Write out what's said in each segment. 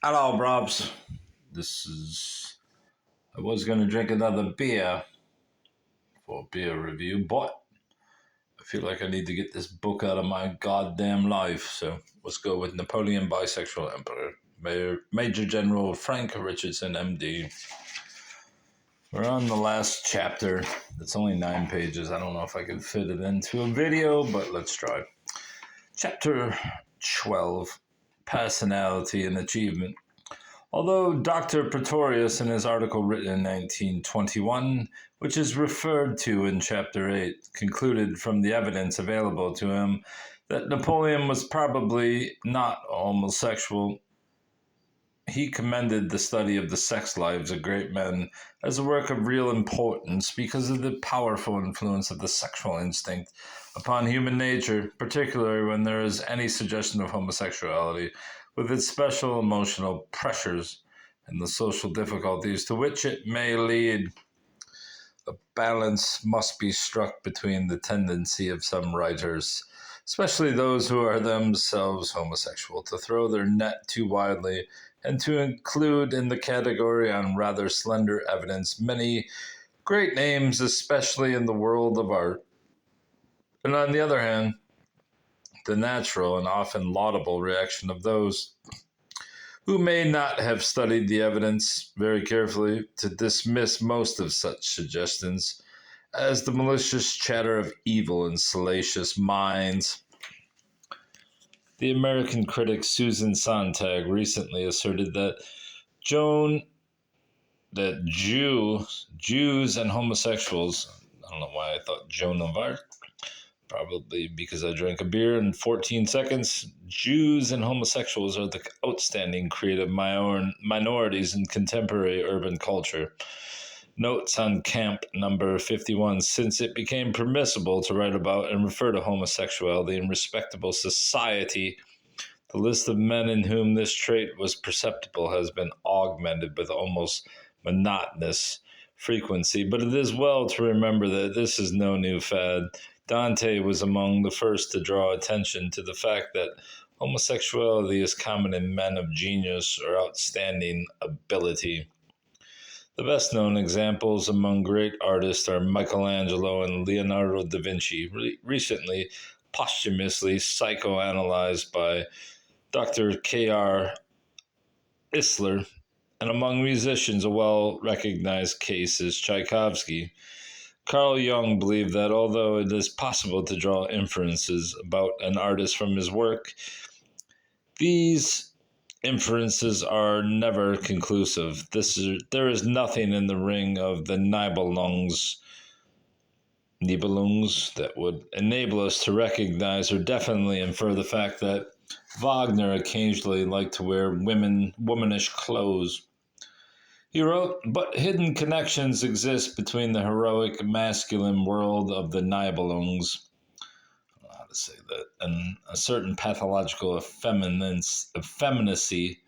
Hello, Brobs. This is. I was going to drink another beer for a beer review, but I feel like I need to get this book out of my goddamn life. So let's go with Napoleon, Bisexual Emperor, Major General Frank Richardson, MD. We're on the last chapter. It's only 9 pages. I don't know if I can fit it into a video, but let's try. Chapter 12 Personality and Achievement. Although Dr. Pretorius, in his article written in 1921, which is referred to in Chapter 8, concluded from the evidence available to him that Napoleon was probably not homosexual, he commended the study of the sex lives of great men as a work of real importance because of the powerful influence of the sexual instinct upon human nature, particularly when there is any suggestion of homosexuality, with its special emotional pressures and the social difficulties to which it may lead. A balance must be struck between the tendency of some writers, especially those who are themselves homosexual, to throw their net too widely and to include in the category on rather slender evidence many great names, especially in the world of art. And on the other hand, the natural and often laudable reaction of those who may not have studied the evidence very carefully to dismiss most of such suggestions as the malicious chatter of evil and salacious minds. The American critic Susan Sontag recently asserted that Jews and homosexuals, I don't know why I thought Joan of Arc, probably because I drank a beer in 14 seconds. Jews and homosexuals are the outstanding creative minorities in contemporary urban culture. Notes on camp number 51. Since it became permissible to write about and refer to homosexuality in respectable society, the list of men in whom this trait was perceptible has been augmented with almost monotonous frequency. But it is well to remember that this is no new fad. Dante was among the first to draw attention to the fact that homosexuality is common in men of genius or outstanding ability. The best known examples among great artists are Michelangelo and Leonardo da Vinci, recently posthumously psychoanalyzed by Dr. K.R. Isler, and among musicians a well-recognized case is Tchaikovsky. Carl Jung believed that although it is possible to draw inferences about an artist from his work, these inferences are never conclusive. There is nothing in the ring of the Nibelungs that would enable us to recognize or definitely infer the fact that Wagner occasionally liked to wear womanish clothes. He wrote, but hidden connections exist between the heroic masculine world of the Nibelungs, I don't know how to say that, and a certain pathological effeminacy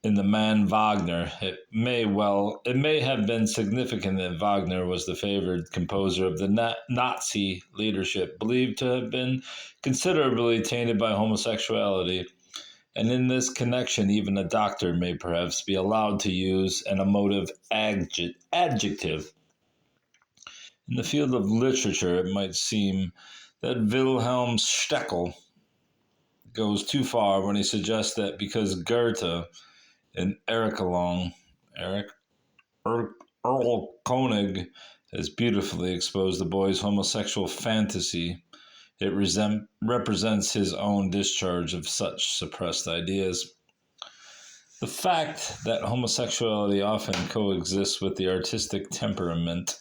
in the man Wagner. It may have been significant that Wagner was the favored composer of the Nazi leadership, believed to have been considerably tainted by homosexuality. And in this connection, even a doctor may perhaps be allowed to use an emotive adjective. In the field of literature, it might seem that Wilhelm Steckel goes too far when he suggests that because Goethe and Earl Koenig has beautifully exposed the boy's homosexual fantasy, it represents his own discharge of such suppressed ideas. The fact that homosexuality often coexists with the artistic temperament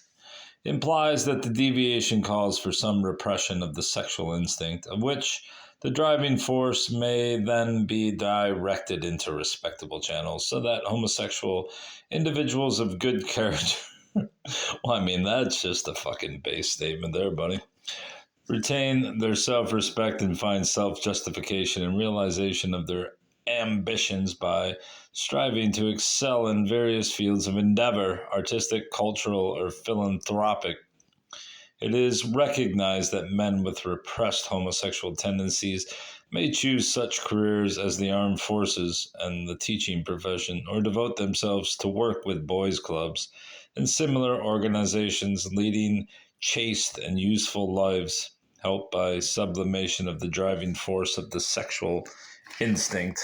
implies that the deviation calls for some repression of the sexual instinct, of which the driving force may then be directed into respectable channels so that homosexual individuals of good character, well, I mean, that's just a fucking base statement there, buddy, retain their self-respect and find self-justification and realization of their ambitions by striving to excel in various fields of endeavor, artistic, cultural, or philanthropic. It is recognized that men with repressed homosexual tendencies may choose such careers as the armed forces and the teaching profession, or devote themselves to work with boys' clubs and similar organizations, leading chaste and useful lives, helped by sublimation of the driving force of the sexual instinct.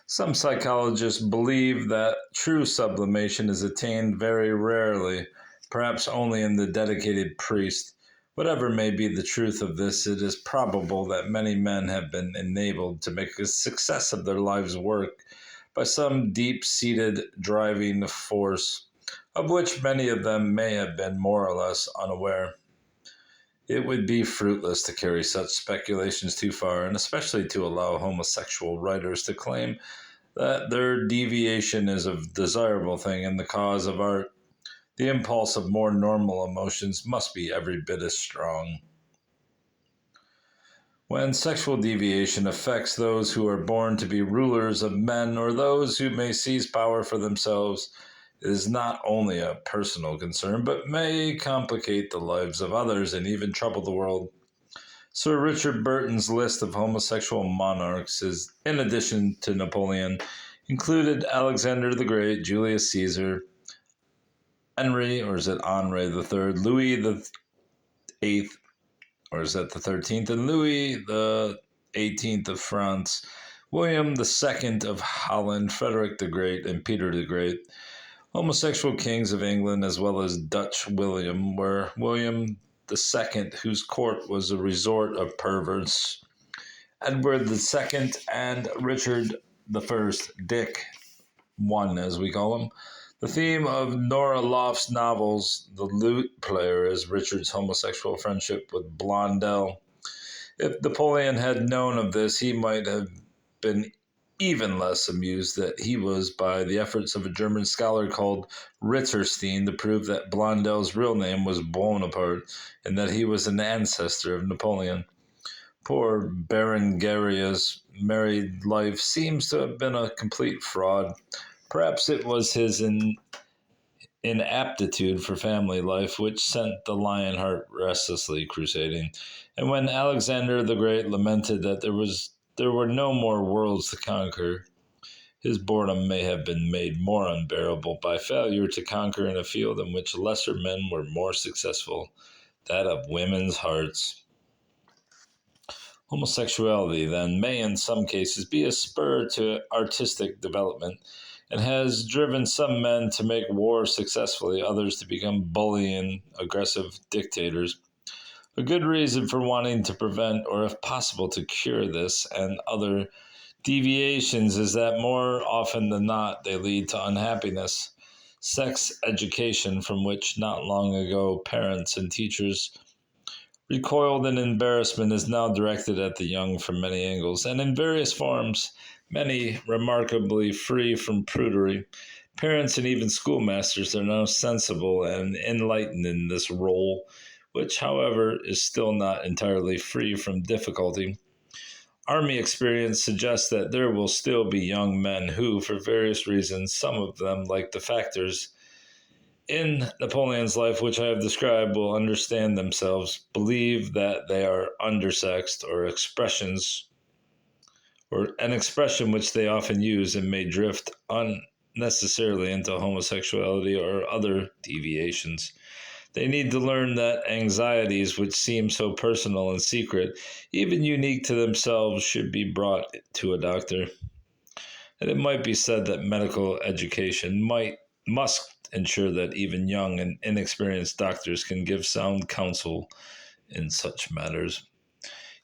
Some psychologists believe that true sublimation is attained very rarely, perhaps only in the dedicated priest. Whatever may be the truth of this, it is probable that many men have been enabled to make a success of their lives' work by some deep-seated driving force, of which many of them may have been more or less unaware. It would be fruitless to carry such speculations too far, and especially to allow homosexual writers to claim that their deviation is a desirable thing in the cause of art. The impulse of more normal emotions must be every bit as strong. When sexual deviation affects those who are born to be rulers of men or those who may seize power for themselves, it is not only a personal concern, but may complicate the lives of others and even trouble the world. Sir Richard Burton's list of homosexual monarchs is, in addition to Napoleon, included Alexander the Great, Julius Caesar, Henry, or is it Henri III, Louis the Eighth, or is that the 13th, and Louis the 18th of France, William the Second of Holland, Frederick the Great, and Peter the Great. Homosexual kings of England, as well as Dutch William, were William the Second, whose court was a resort of perverts, Edward the Second, and Richard the First, Dick One, as we call him. The theme of Nora Loft's novels, The Lute Player, is Richard's homosexual friendship with Blondel. If Napoleon had known of this, he might have been even less amused that he was by the efforts of a German scholar called Richardson to prove that Blondel's real name was Bonaparte and that he was an ancestor of Napoleon. Poor Berengaria's married life seems to have been a complete fraud. Perhaps it was his inaptitude for family life which sent the Lionheart restlessly crusading. And when Alexander the Great lamented that there were no more worlds to conquer, his boredom may have been made more unbearable by failure to conquer in a field in which lesser men were more successful, that of women's hearts. Homosexuality, then, may in some cases be a spur to artistic development and has driven some men to make war successfully, others to become bullying, aggressive dictators. A good reason for wanting to prevent, or if possible to cure this and other deviations is that more often than not they lead to unhappiness. Sex education, from which not long ago parents and teachers recoiled in embarrassment, is now directed at the young from many angles, and in various forms, many remarkably free from prudery. Parents and even schoolmasters are now sensible and enlightened in this role, which, however, is still not entirely free from difficulty. Army experience suggests that there will still be young men who, for various reasons, some of them, like the factors in Napoleon's life, which I have described, will understand themselves, believe that they are undersexed, or an expression which they often use, and may drift unnecessarily into homosexuality or other deviations. They need to learn that anxieties which seem so personal and secret, even unique to themselves, should be brought to a doctor. And it might be said that medical education must ensure that even young and inexperienced doctors can give sound counsel in such matters.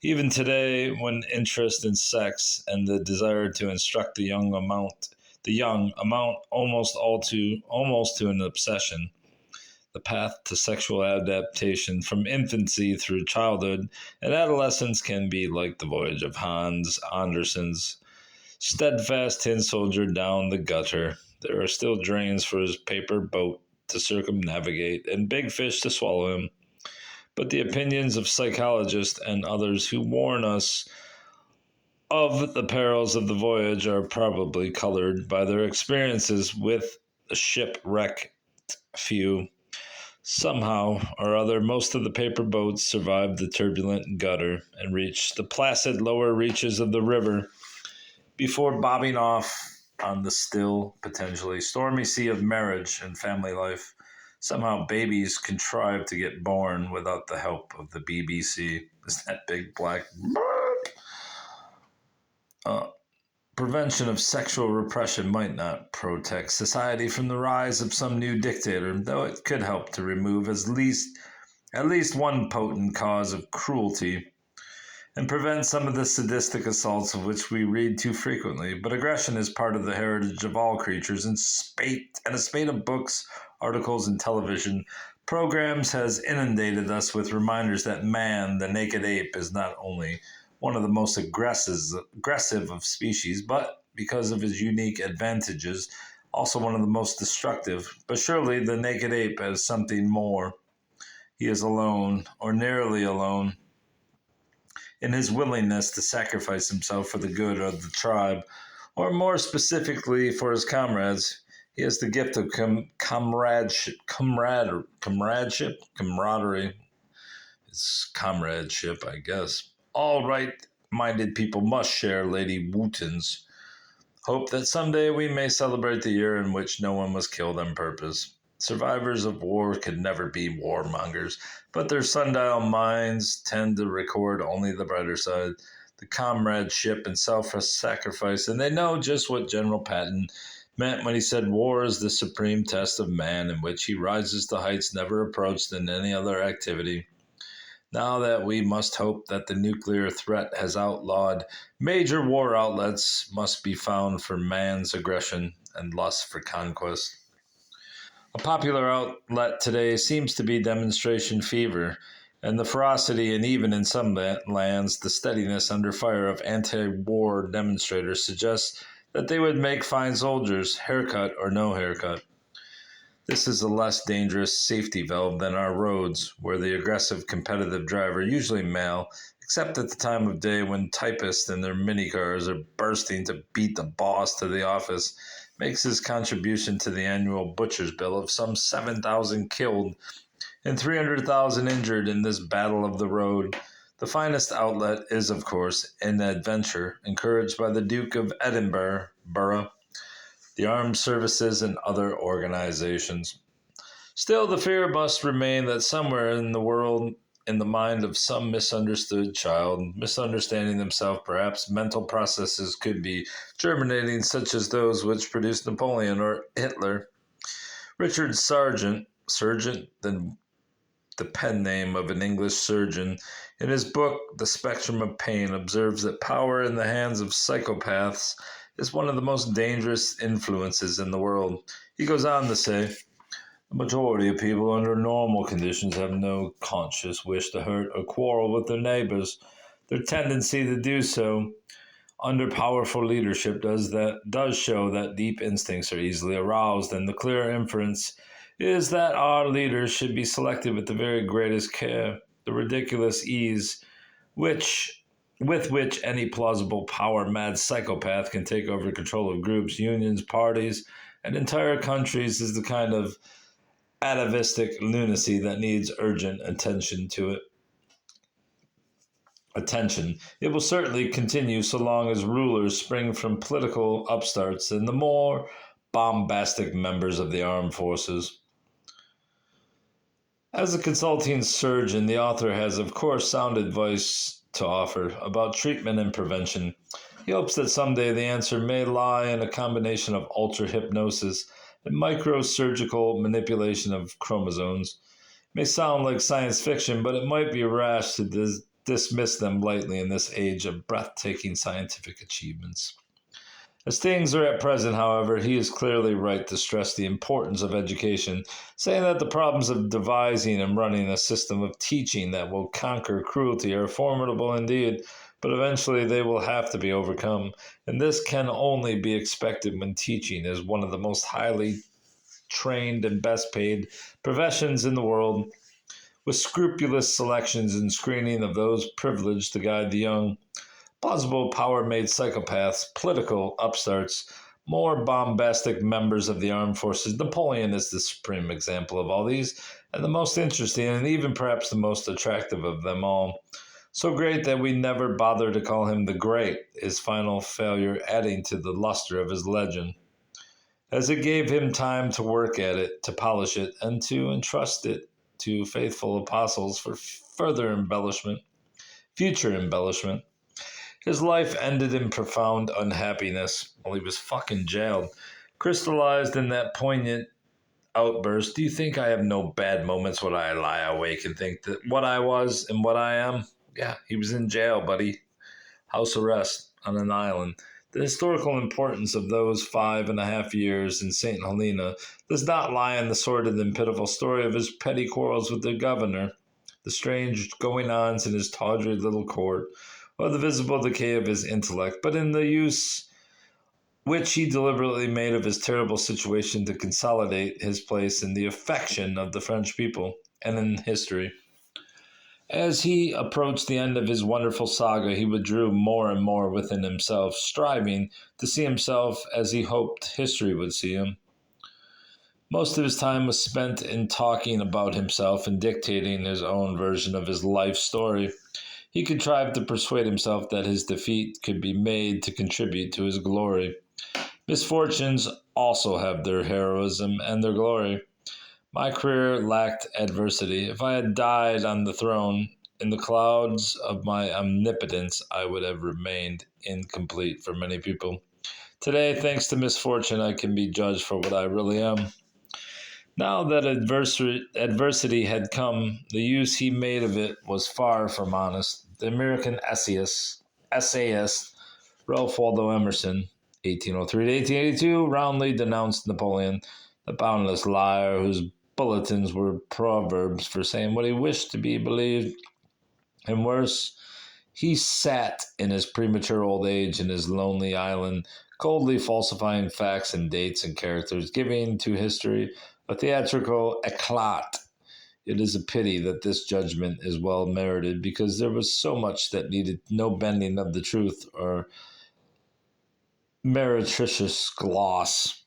Even today, when interest in sex and the desire to instruct the young amount almost to an obsession. The path to sexual adaptation from infancy through childhood and adolescence can be like the voyage of Hans Andersen's steadfast tin soldier down the gutter. There are still drains for his paper boat to circumnavigate and big fish to swallow him. But the opinions of psychologists and others who warn us of the perils of the voyage are probably colored by their experiences with the shipwrecked few. Somehow or other, most of the paper boats survived the turbulent gutter and reached the placid lower reaches of the river before bobbing off on the still, potentially stormy sea of marriage and family life. Somehow babies contrive to get born without the help of the BBC. Is that big black bird? Prevention of sexual repression might not protect society from the rise of some new dictator, though it could help to remove at least one potent cause of cruelty and prevent some of the sadistic assaults of which we read too frequently. But aggression is part of the heritage of all creatures, and a spate of books, articles, and television programs has inundated us with reminders that man, the naked ape, is not only one of the most aggressive of species, but because of his unique advantages, also one of the most destructive. But surely the naked ape has something more. He is alone, or nearly alone, in his willingness to sacrifice himself for the good of the tribe, or more specifically for his comrades. He has the gift of camaraderie. It's comradeship, I guess. All right-minded people must share Lady Wooten's hope that someday we may celebrate the year in which no one was killed on purpose. Survivors of war can never be warmongers, but their sundial minds tend to record only the brighter side, the comradeship and self-sacrifice, and they know just what General Patton meant when he said war is the supreme test of man in which he rises to heights never approached in any other activity. Now that we must hope that the nuclear threat has outlawed, major war outlets must be found for man's aggression and lust for conquest. A popular outlet today seems to be demonstration fever, and the ferocity and even in some lands the steadiness under fire of anti-war demonstrators suggests that they would make fine soldiers, haircut or no haircut. This is a less dangerous safety valve than our roads, where the aggressive competitive driver, usually male, except at the time of day when typists in their minicars are bursting to beat the boss to the office, makes his contribution to the annual butcher's bill of some 7,000 killed and 300,000 injured in this battle of the road. The finest outlet is, of course, an adventure encouraged by the Duke of Edinburgh, the armed services, and other organizations. Still, the fear must remain that somewhere in the world, in the mind of some misunderstood child, misunderstanding themselves, perhaps mental processes could be germinating, such as those which produced Napoleon or Hitler. Richard Sargent, the pen name of an English surgeon, in his book The Spectrum of Pain, observes that power in the hands of psychopaths is one of the most dangerous influences in the world. He goes on to say, the majority of people under normal conditions have no conscious wish to hurt or quarrel with their neighbors. Their tendency to do so under powerful leadership does show that deep instincts are easily aroused, and the clear inference is that our leaders should be selected with the very greatest care. The ridiculous ease with which any plausible power-mad psychopath can take over control of groups, unions, parties, and entire countries is the kind of atavistic lunacy that needs urgent attention. It will certainly continue so long as rulers spring from political upstarts and the more bombastic members of the armed forces. As a consulting surgeon, the author has, of course, sound advice to offer about treatment and prevention. He hopes that someday the answer may lie in a combination of ultra-hypnosis and microsurgical manipulation of chromosomes. It may sound like science fiction, but it might be rash to dismiss them lightly in this age of breathtaking scientific achievements. As things are at present, however, he is clearly right to stress the importance of education, saying that the problems of devising and running a system of teaching that will conquer cruelty are formidable indeed, but eventually they will have to be overcome, and this can only be expected when teaching is one of the most highly trained and best paid professions in the world, with scrupulous selections and screening of those privileged to guide the young. Plausible power-made psychopaths, political upstarts, more bombastic members of the armed forces. Napoleon is the supreme example of all these, and the most interesting, and even perhaps the most attractive of them all. So great that we never bothered to call him the Great, his final failure adding to the luster of his legend, as it gave him time to work at it, to polish it, and to entrust it to faithful apostles for further embellishment, future embellishment. His life ended in profound unhappiness while he was fucking jailed, crystallized in that poignant outburst. Do you think I have no bad moments when I lie awake and think that what I was and what I am? Yeah, he was in jail, buddy. House arrest on an island. The historical importance of those 5.5 years in St. Helena does not lie in the sordid and pitiful story of his petty quarrels with the governor, the strange going-ons in his tawdry little court, or the visible decay of his intellect, but in the use which he deliberately made of his terrible situation to consolidate his place in the affection of the French people and in history. As he approached the end of his wonderful saga, he withdrew more and more within himself, striving to see himself as he hoped history would see him. Most of his time was spent in talking about himself and dictating his own version of his life story. He contrived to persuade himself that his defeat could be made to contribute to his glory. Misfortunes also have their heroism and their glory. My career lacked adversity. If I had died on the throne, in the clouds of my omnipotence, I would have remained incomplete for many people. Today, thanks to misfortune, I can be judged for what I really am. Now that adversity had come, the use he made of it was far from honest. The American essayist Ralph Waldo Emerson, 1803 to 1882, roundly denounced Napoleon, the boundless liar whose bulletins were proverbs for saying what he wished to be believed. And worse, he sat in his premature old age in his lonely island, coldly falsifying facts and dates and characters, giving to history a theatrical eclat. It is a pity that this judgment is well merited, because there was so much that needed no bending of the truth or meretricious gloss.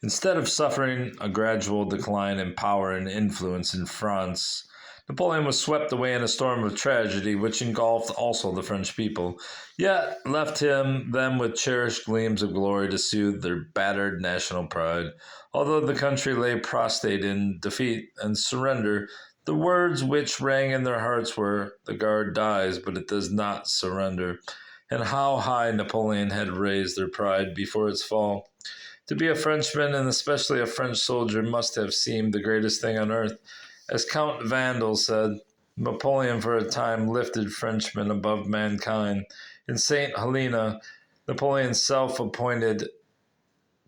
Instead of suffering a gradual decline in power and influence in France, Napoleon was swept away in a storm of tragedy which engulfed also the French people, yet left them with cherished gleams of glory to soothe their battered national pride. Although the country lay prostrate in defeat and surrender, the words which rang in their hearts were, "The Guard dies, but it does not surrender." And how high Napoleon had raised their pride before its fall. To be a Frenchman, and especially a French soldier, must have seemed the greatest thing on earth. As Count Vandal said, Napoleon for a time lifted Frenchmen above mankind. In St. Helena, Napoleon's self-appointed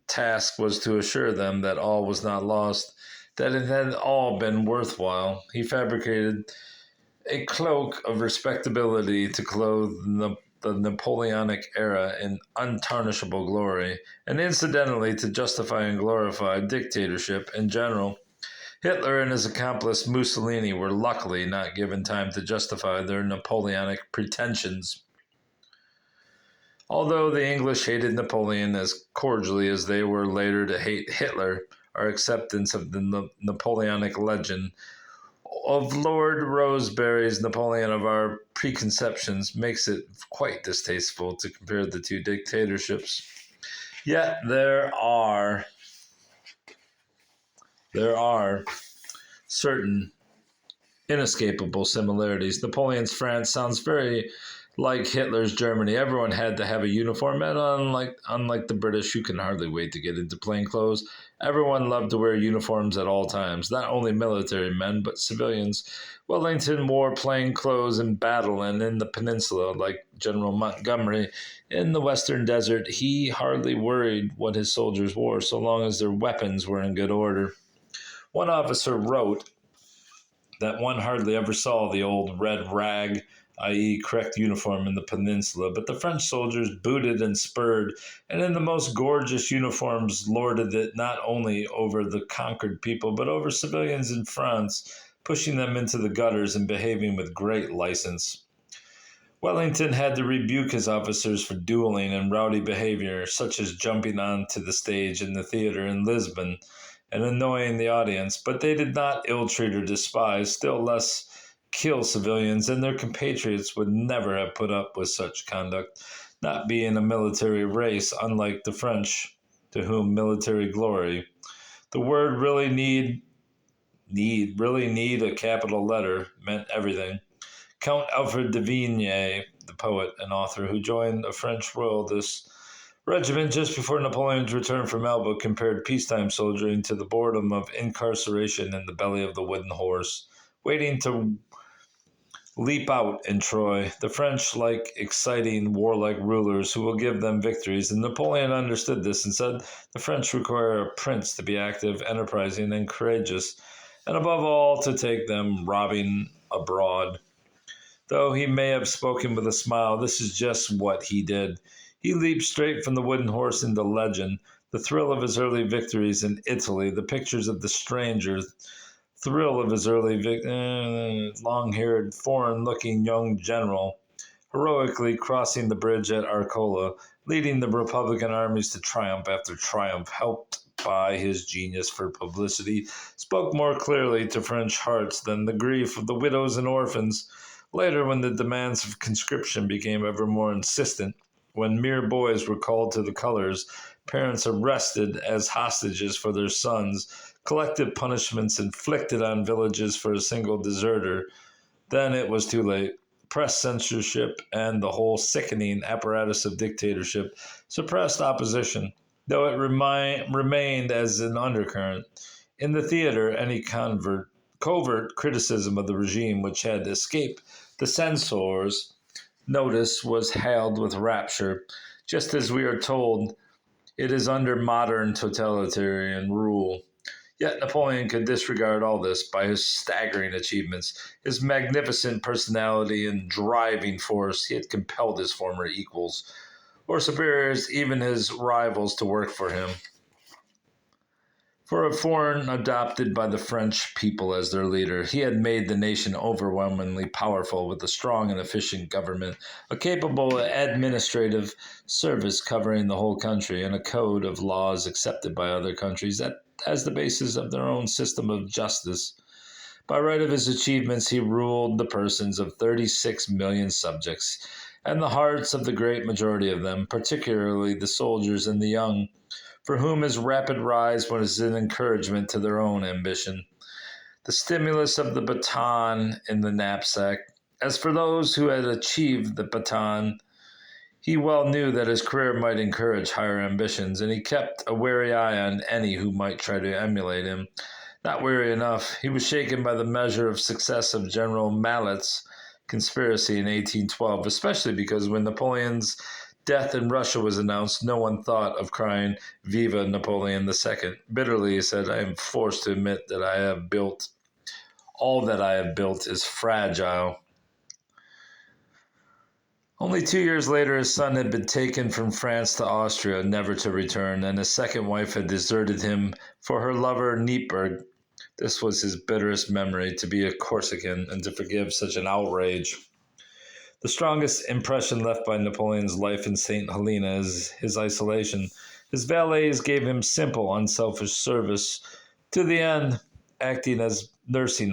task was to assure them that all was not lost, that it had all been worthwhile. He fabricated a cloak of respectability to clothe the Napoleonic era in untarnishable glory, and incidentally to justify and glorify dictatorship in general. Hitler and his accomplice Mussolini were luckily not given time to justify their Napoleonic pretensions. Although the English hated Napoleon as cordially as they were later to hate Hitler, our acceptance of the Napoleonic legend of Lord Rosebery's Napoleon of our preconceptions makes it quite distasteful to compare the two dictatorships. Yet there are certain inescapable similarities. Napoleon's France sounds very like Hitler's Germany. Everyone had to have a uniform, and unlike the British, who can hardly wait to get into plain clothes, everyone loved to wear uniforms at all times, not only military men, but civilians. Wellington wore plain clothes in battle and in the peninsula, like General Montgomery. In the western desert, he hardly worried what his soldiers wore, so long as their weapons were in good order. One officer wrote that one hardly ever saw the old red rag, i.e. correct uniform, in the peninsula, but the French soldiers booted and spurred, and in the most gorgeous uniforms lorded it not only over the conquered people, but over civilians in France, pushing them into the gutters and behaving with great license. Wellington had to rebuke his officers for dueling and rowdy behavior, such as jumping onto the stage in the theater in Lisbon, and annoying the audience, but they did not ill-treat or despise, still less kill civilians, and their compatriots would never have put up with such conduct, not being a military race, unlike the French, to whom military glory, the word really need a capital letter, meant everything. Count Alfred de Vigny, the poet and author who joined a French royalist regiment just before Napoleon's return from Elba, compared peacetime soldiering to the boredom of incarceration in the belly of the wooden horse, waiting to leap out in Troy. The French like exciting, warlike rulers who will give them victories, and Napoleon understood this and said the French require a prince to be active, enterprising, and courageous, and above all to take them robbing abroad. Though he may have spoken with a smile, this is just what he did. He leaped straight from the wooden horse into legend. The thrill of his early victories in Italy, the pictures of the stranger, thrill of his early long-haired, foreign-looking young general, heroically crossing the bridge at Arcola, leading the Republican armies to triumph after triumph, helped by his genius for publicity, spoke more clearly to French hearts than the grief of the widows and orphans. Later, when the demands of conscription became ever more insistent, when mere boys were called to the colors, parents arrested as hostages for their sons, collective punishments inflicted on villages for a single deserter, then it was too late. Press censorship and the whole sickening apparatus of dictatorship suppressed opposition, though it remained as an undercurrent. In the theater, any covert criticism of the regime which had escaped the censors' notice was hailed with rapture, just as we are told it is under modern totalitarian rule. Yet Napoleon could disregard all this by his staggering achievements, his magnificent personality and driving force. He had compelled his former equals, or superiors, even his rivals, to work for him. For a foreign adopted by the French people as their leader, he had made the nation overwhelmingly powerful with a strong and efficient government, a capable administrative service covering the whole country, and a code of laws accepted by other countries as the basis of their own system of justice. By right of his achievements, he ruled the persons of 36 million subjects, and the hearts of the great majority of them, particularly the soldiers and the young, for whom his rapid rise was an encouragement to their own ambition, the stimulus of the baton in the knapsack. As for those who had achieved the baton, he well knew that his career might encourage higher ambitions, and he kept a wary eye on any who might try to emulate him. Not wary enough, he was shaken by the measure of success of General Mallet's conspiracy in 1812, especially because when Napoleon's death in Russia was announced, no one thought of crying, "Viva Napoleon II." Bitterly, he said, "I am forced to admit that all that I have built is fragile." Only 2 years later, his son had been taken from France to Austria, never to return, and his second wife had deserted him for her lover Neipperg. This was his bitterest memory, to be a Corsican and to forgive such an outrage. The strongest impression left by Napoleon's life in St. Helena is his isolation. His valets gave him simple, unselfish service to the end, acting as nursing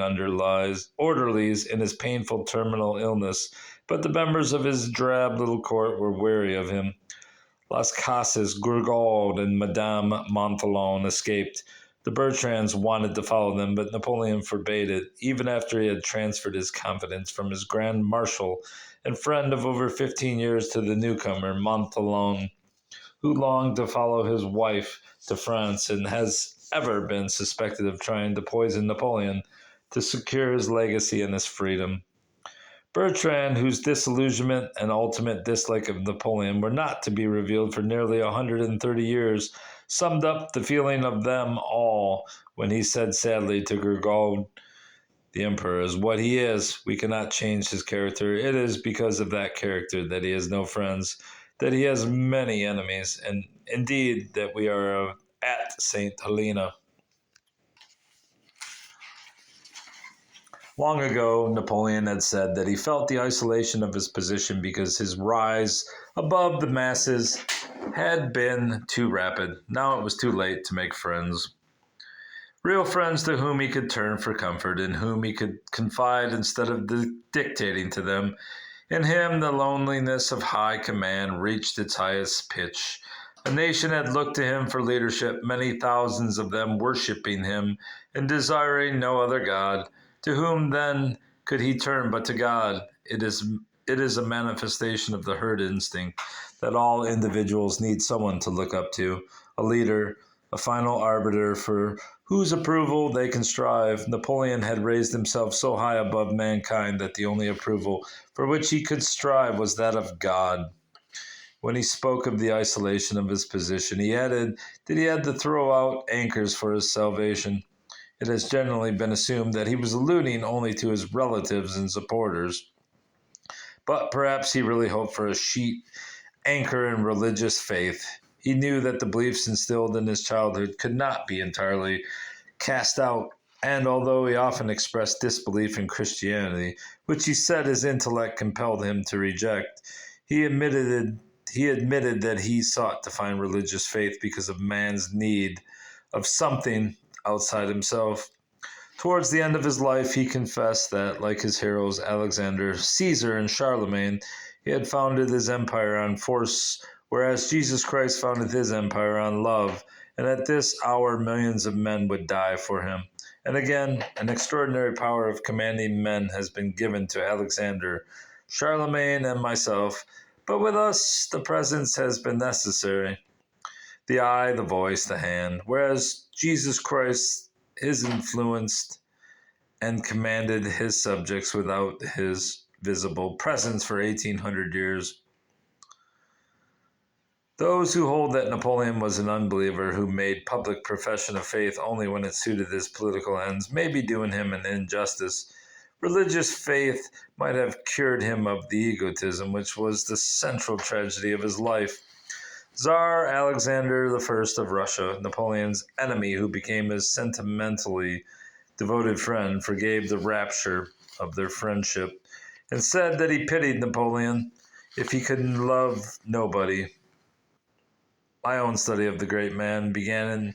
orderlies in his painful terminal illness, but the members of his drab little court were weary of him. Las Casas, Gourgaud, and Madame Montholon escaped. The Bertrands wanted to follow them, but Napoleon forbade it, even after he had transferred his confidence from his Grand Marshal and friend of over 15 years to the newcomer, Montholon, who longed to follow his wife to France and has ever been suspected of trying to poison Napoleon to secure his legacy and his freedom. Bertrand, whose disillusionment and ultimate dislike of Napoleon were not to be revealed for nearly 130 years, summed up the feeling of them all when he said sadly to Gourgaud, "The emperor is what he is. We cannot change his character. It is because of that character that he has no friends, that he has many enemies, and indeed that we are at St. Helena." Long ago, Napoleon had said that he felt the isolation of his position because his rise above the masses had been too rapid. Now it was too late to make friends. Real friends to whom he could turn for comfort, in whom he could confide instead of dictating to them. In him, the loneliness of high command reached its highest pitch. A nation had looked to him for leadership, many thousands of them worshipping him and desiring no other God. To whom then could he turn but to God? It is a manifestation of the herd instinct that all individuals need someone to look up to, a leader, a final arbiter for whose approval they can strive. Napoleon had raised himself so high above mankind that the only approval for which he could strive was that of God. When he spoke of the isolation of his position, he added that he had to throw out anchors for his salvation. It has generally been assumed that he was alluding only to his relatives and supporters, but perhaps he really hoped for a sheet anchor in religious faith. He knew that the beliefs instilled in his childhood could not be entirely cast out, and although he often expressed disbelief in Christianity, which he said his intellect compelled him to reject, he admitted that he sought to find religious faith because of man's need of something outside himself. Towards the end of his life, he confessed that, like his heroes Alexander, Caesar, and Charlemagne, he had founded his empire on force, whereas Jesus Christ founded his empire on love, and at this hour millions of men would die for him. And again, an extraordinary power of commanding men has been given to Alexander, Charlemagne, and myself, but with us the presence has been necessary. The eye, the voice, the hand, whereas Jesus Christ is influenced and commanded his subjects without his visible presence for 1800 years. Those who hold that Napoleon was an unbeliever who made public profession of faith only when it suited his political ends may be doing him an injustice. Religious faith might have cured him of the egotism which was the central tragedy of his life. Tsar Alexander I of Russia, Napoleon's enemy who became his sentimentally devoted friend, forgave the rapture of their friendship and said that he pitied Napoleon if he could love nobody. My own study of the great man begun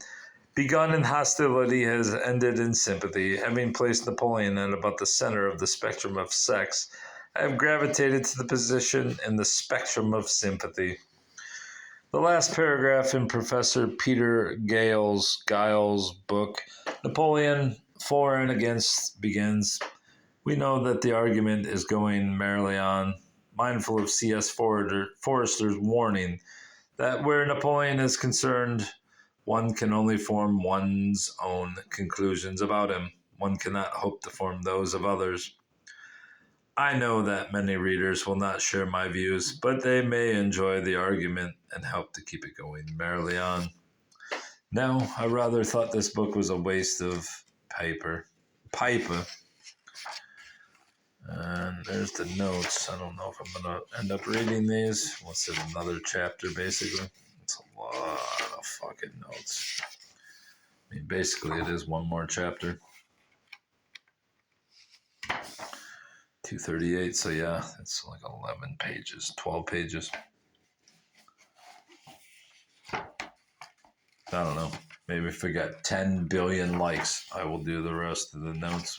in hostility has ended in sympathy. Having placed Napoleon at about the center of the spectrum of sex, I have gravitated to the position in the spectrum of sympathy. The last paragraph in Professor Peter Giles' book, Napoleon For and Against, begins, "We know that the argument is going merrily on, mindful of C.S. Forrester's warning that where Napoleon is concerned, one can only form one's own conclusions about him. One cannot hope to form those of others. I know that many readers will not share my views, but they may enjoy the argument and help to keep it going merrily on. No, I rather thought this book was a waste of paper. And there's the notes. I don't know if I'm going to end up reading these. What's it, another chapter, basically? It's a lot of fucking notes. I mean, basically, it is one more chapter. 238, so yeah, it's like 11 pages, 12 pages. I don't know. Maybe if we got 10 billion likes, I will do the rest of the notes.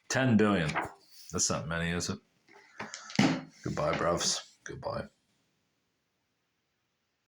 10 billion. That's not many, is it? Goodbye, bruvs. Goodbye.